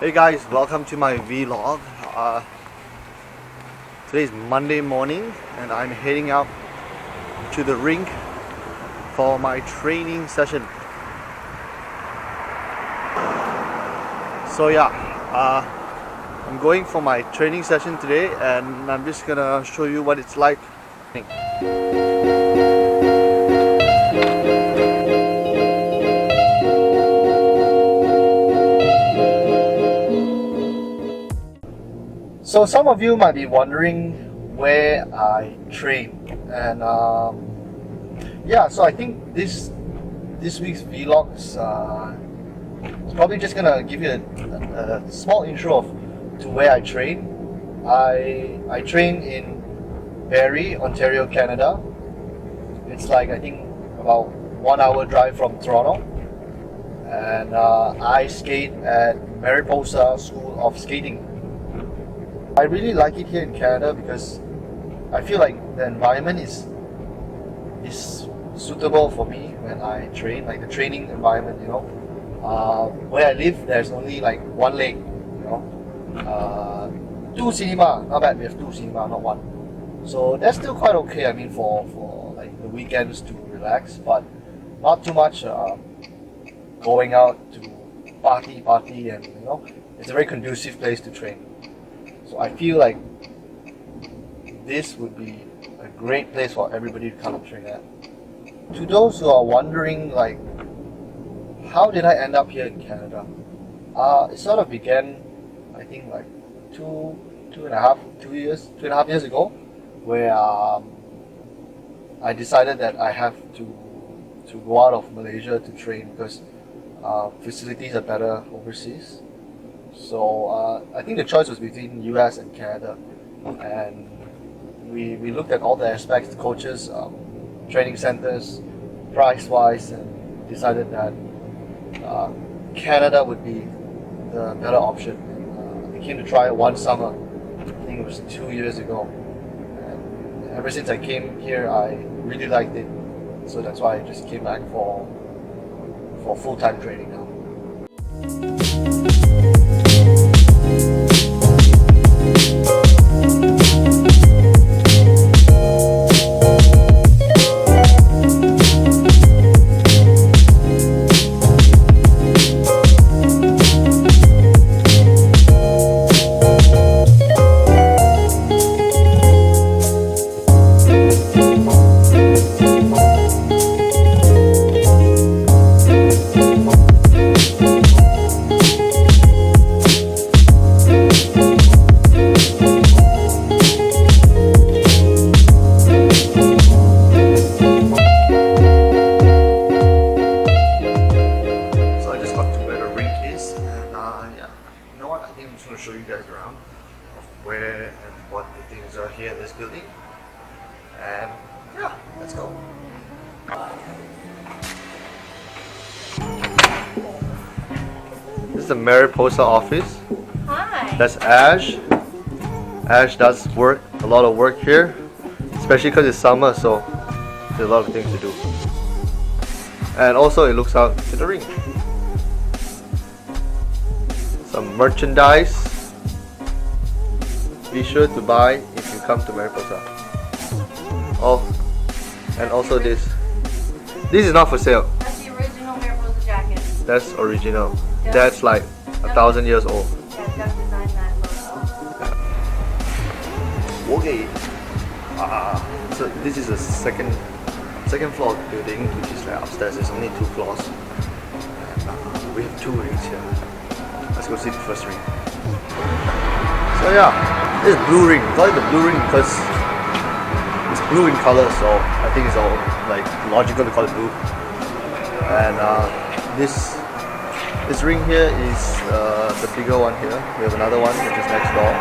Hey guys, welcome to my vlog. Today is Monday morning and I'm heading out to the rink for my training session. So yeah, I'm going for my training session today and I'm just gonna show you what it's like. So some of you might be wondering where I train, and yeah, so I think this week's vlog is probably just gonna give you a small intro to where I train. I train in Barrie, Ontario, Canada. It's like I think about 1 hour drive from Toronto, and I skate at Mariposa School of Skating. I really like it here in Canada because I feel like the environment is suitable for me when I train, like the training environment, you know. Where I live, there's only like one lake, you know. Two cinema, not bad, we have two cinema, not one. So that's still quite okay, I mean, for like the weekends to relax, but not too much going out to party and, you know, it's a very conducive place to train. So I feel like this would be a great place for everybody to come and train at. To those who are wondering, like, how did I end up here in Canada? It sort of began, I think, like two and a half years ago, where I decided that I have to go out of Malaysia to train because facilities are better overseas. So I think the choice was between US and Canada, and we looked at all the aspects, coaches, training centers, price-wise, and decided that Canada would be the better option. I came to try it one summer, I think it was 2 years ago, and ever since I came here I really liked it, so that's why I just came back for full-time training now. Show you guys around of where and what the things are here in this building, and yeah, let's go. This is the Mariposa office. Hi. That's Ash. Ash does a lot of work here, especially because it's summer, so there's a lot of things to do. And also it looks out to the rink. Some merchandise. Be sure to buy if you come to Mariposa. Oh, and also this. This is not for sale. That's the original Mariposa jacket. That's original. Yep. That's like 1,000 years old. Yeah, Doug designed that logo. Yeah. Okay. So this is a second floor building, which is like upstairs. There's only 2 floors. And, we have 2 rings here. Let's go see the first ring. So yeah, this is blue ring. We call it the blue ring because it's blue in color, so I think it's all like logical to call it blue. And this ring here is the bigger one here. We have another one which is next door,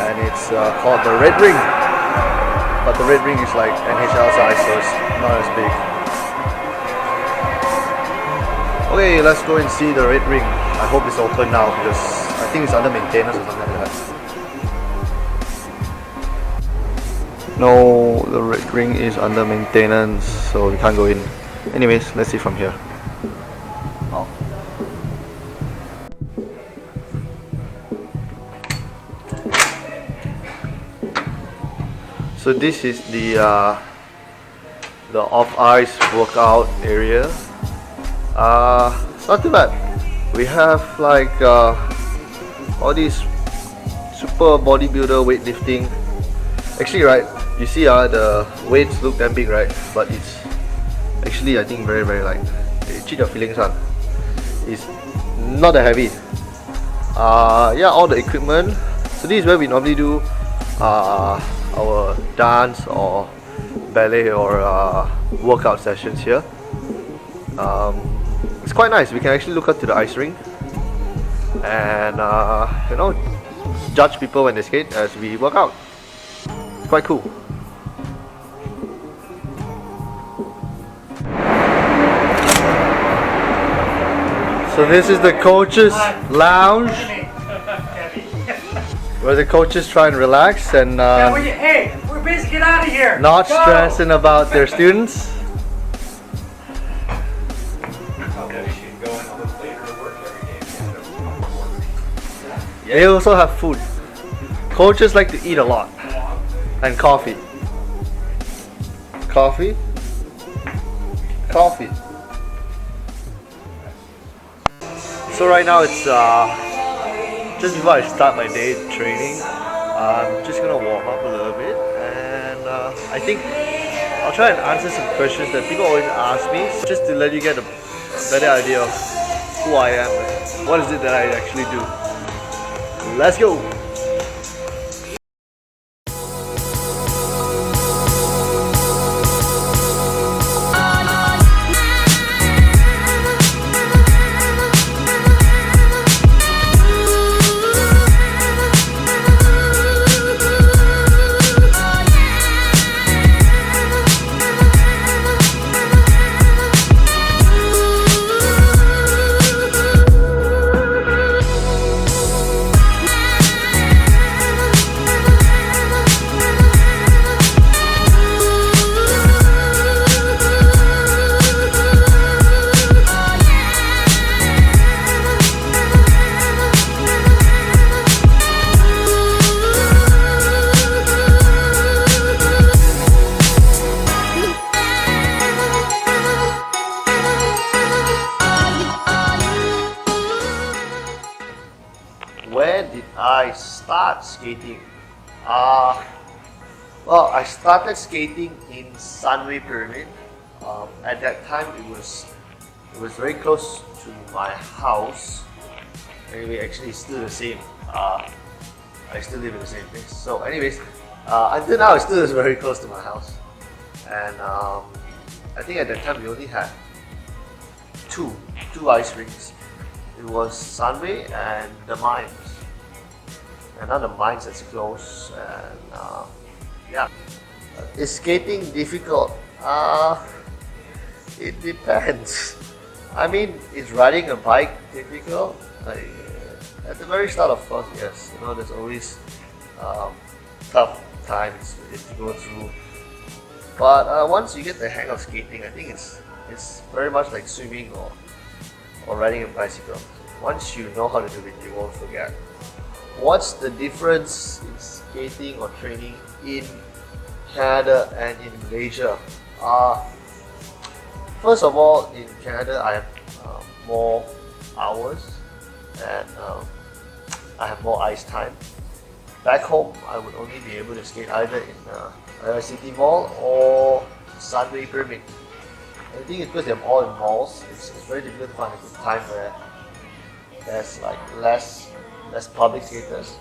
and it's called the red ring. But the red ring is like NHL size, so it's not as big. Okay, let's go and see the red ring. I hope it's open now because I think it's under maintenance or something like that. No, the red ring is under maintenance, so we can't go in. Anyways, let's see from here. Oh. So this is the off-ice workout area. It's not too bad. We have like all these super bodybuilder weightlifting. Actually, right, you see the weights look damn big, right? But it's actually, I think, very light. You cheat your feelings on. It's not that heavy. Yeah, all the equipment. So this is where we normally do our dance or ballet or workout sessions here. It's quite nice. We can actually look up to the ice rink and you know, judge people when they skate as we work out. It's quite cool. So this is the coaches lounge where the coaches try and relax and hey, we're busy, get out of here. not stressing about their students. They also have food. Coaches like to eat a lot. And coffee. Coffee. Coffee. So right now it's just before I start my day training. I'm just gonna warm up a little bit, and I think I'll try and answer some questions that people always ask me, so just to let you get a better idea of who I am and what is it that I actually do. Let's go! Where did I start skating? Well, I started skating in Sunway Pyramid. At that time, it was very close to my house. Anyway, actually, it's still the same. I still live in the same place. So, anyways, until now, it still is very close to my house. And I think at that time, we only had two ice rinks. It was Sunway and the Mines. And now the Mines is closed. And yeah, is skating difficult? It depends. I mean, is riding a bike difficult? At the very start, of course, yes. You know, there's always tough times to go through. But once you get the hang of skating, I think it's very much like swimming or riding a bicycle. Once you know how to do it, you won't forget. What's the difference in skating or training in Canada and in Malaysia? First of all, in Canada, I have more hours and I have more ice time. Back home, I would only be able to skate either in City Mall or Sunway Pyramid. I think it's because they're all in malls. It's very difficult to find a good time where there's like less public skaters.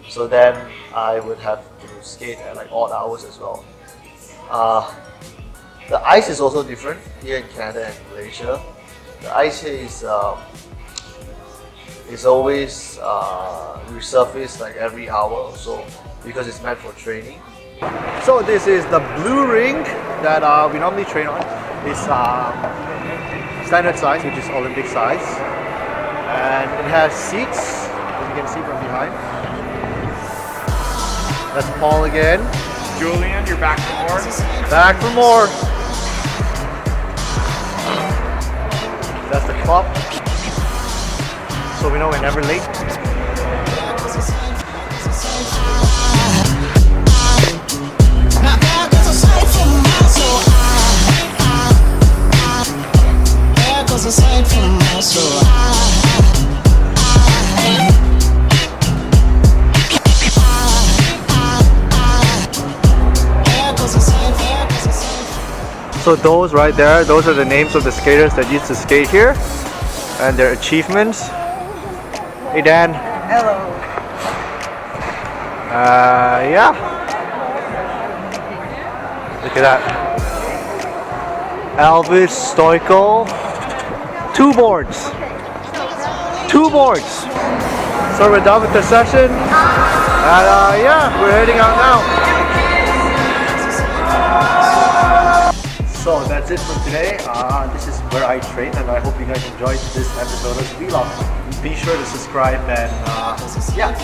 So then I would have to skate at like odd hours as well. The ice is also different here in Canada and Malaysia. The ice here is always resurfaced like every hour or so because it's meant for training. So this is the blue rink that we normally train on. It's standard size, which is Olympic size, and it has seats, as you can see from behind. That's Paul again. Julian, you're back for more? Back for more. That's the clock. So we know we're never late. So those right there, those are the names of the skaters that used to skate here and their achievements. Hey Dan. Hello. Yeah. Look at that. Elvis Stoichkol. 2 boards. 2 boards. So we're done with the session. And yeah, we're heading out now. So that's it for today. This is where I train, and I hope you guys enjoyed this episode of VeeLog. Be sure to subscribe and yeah.